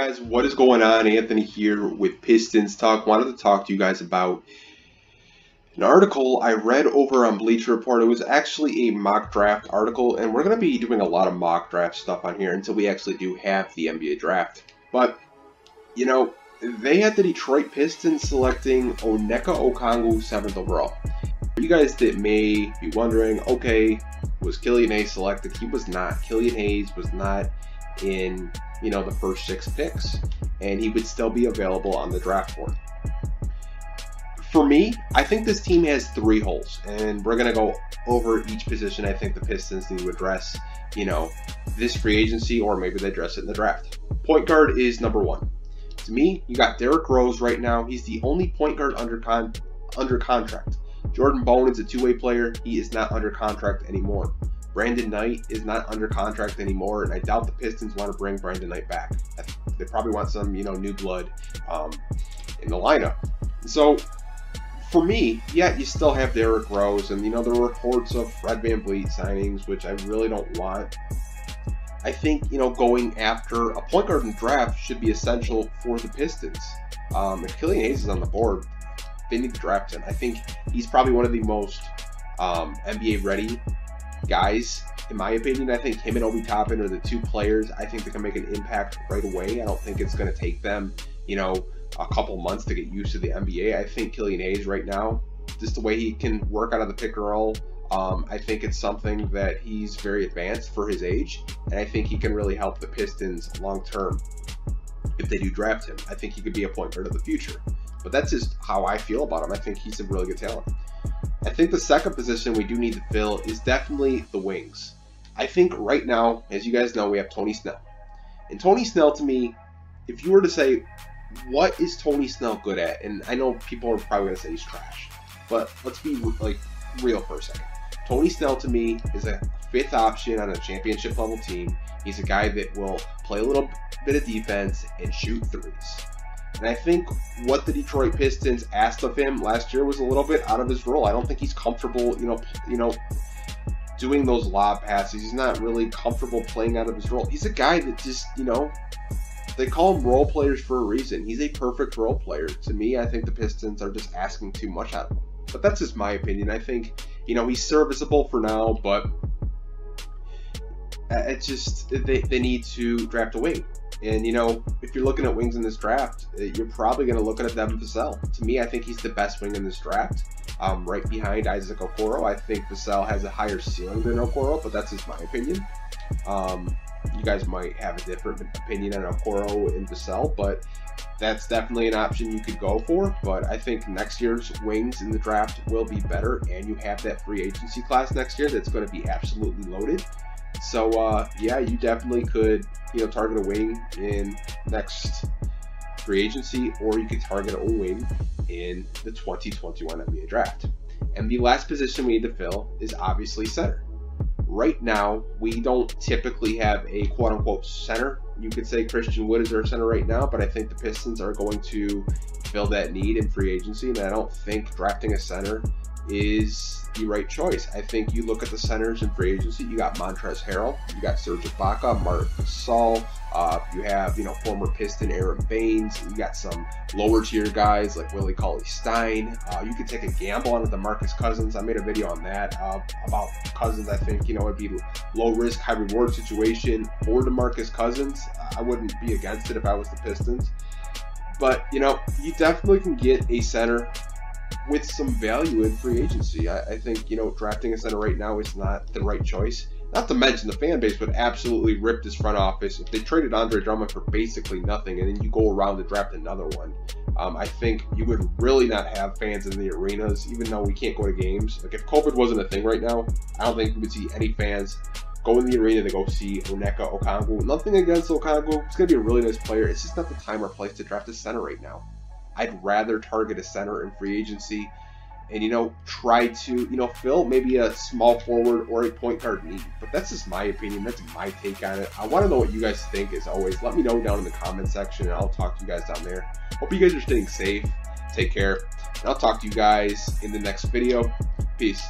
guys, what is going on? Anthony here with Pistons Talk. Wanted to talk to you guys about an article I read over on Bleacher Report. It was actually a mock draft article, and we're going to be doing a lot of mock draft stuff on here until we actually do have the NBA draft. But, you know, they had the Detroit Pistons selecting Onyeka Okongwu 7th overall. For you guys that may be wondering, okay, was Killian Hayes selected? He was not. Killian Hayes was not in, you know, the first 6 picks, and he would still be available on the draft board. For me, I think this team has 3 holes, and we're going to go over each position I think the Pistons need to address, you know, this free agency, or maybe they address it in the draft. Point guard is number 1. To me, you got Derrick Rose right now. He's the only point guard under contract. Jordan Bone is a 2-way player. He is not under contract anymore. Brandon Knight is not under contract anymore, and I doubt the Pistons want to bring Brandon Knight back. They probably want some, you know, new blood in the lineup. So, for me, yeah, you still have Derrick Rose, and, you know, there are reports of Fred VanVleet signings, which I really don't want. I think, you know, going after a point guard in the draft should be essential for the Pistons. If Killian Hayes is on the board, they need to draft him. I think he's probably one of the most NBA-ready guys, in my opinion. I think him and Obi Toppin are the 2 players I think that can make an impact right away. I don't think it's going to take them, you know, a couple months to get used to the NBA. I think Killian Hayes right now, just the way he can work out of the pick and roll, I think it's something that he's very advanced for his age, and I think he can really help the Pistons long term if they do draft him. I think he could be a point guard of the future. But that's just how I feel about him. I think he's a really good talent. I think the second position we do need to fill is definitely the wings. I think right now, as you guys know, we have Tony Snell. And Tony Snell, to me, if you were to say, what is Tony Snell good at? And I know people are probably going to say he's trash. But let's be like real for a second. Tony Snell, to me, is a 5th option on a championship level team. He's a guy that will play a little bit of defense and shoot threes. And I think what the Detroit Pistons asked of him last year was a little bit out of his role. I don't think he's comfortable, you know, doing those lob passes. He's not really comfortable playing out of his role. He's a guy that just, you know, they call him role players for a reason. He's a perfect role player. To me, I think the Pistons are just asking too much out of him. But that's just my opinion. I think, you know, he's serviceable for now, but it's just they need to draft a wing. And, you know, if you're looking at wings in this draft, you're probably going to look at Devin Vassell. To me, I think he's the best wing in this draft, right behind Isaac Okoro. I think Vassell has a higher ceiling than Okoro, but that's just my opinion. You guys might have a different opinion on Okoro and Vassell, but that's definitely an option you could go for. But I think next year's wings in the draft will be better, and you have that free agency class next year that's going to be absolutely loaded. So, yeah, you definitely could, you know, target a wing in next free agency, or you could target a wing in the 2021 NBA draft. And the last position we need to fill is obviously center. Right now, we don't typically have a quote-unquote center. You could say Christian Wood is our center right now, but I think the Pistons are going to fill that need in free agency, and I don't think drafting a center is the right choice. I think you look at the centers in free agency, you got Montrezl Harrell, you got Serge Ibaka, Marc Gasol, you have, you know, former Piston Aaron Baines, you got some lower tier guys like Willie Cauley-Stein. You could take a gamble on DeMarcus Cousins. I made a video on that about Cousins. I think, you know, it'd be low risk, high reward situation for DeMarcus Cousins. I wouldn't be against it if I was the Pistons. But, you know, you definitely can get a center with some value in free agency. I think, you know, drafting a center right now is not the right choice. Not to mention the fan base would absolutely rip this front office if they traded Andre Drummond for basically nothing, and then you go around to draft another one. I think you would really not have fans in the arenas, even though we can't go to games. Like, if COVID wasn't a thing right now, I don't think we would see any fans go in the arena to go see Onyeka Okongwu. Nothing against Okongwu. He's going to be a really nice player. It's just not the time or place to draft a center right now. I'd rather target a center in free agency and, you know, try to, you know, fill maybe a small forward or a point guard need. But that's just my opinion. That's my take on it. I want to know what you guys think. As always, let me know down in the comment section, and I'll talk to you guys down there. Hope you guys are staying safe. Take care, and I'll talk to you guys in the next video. Peace.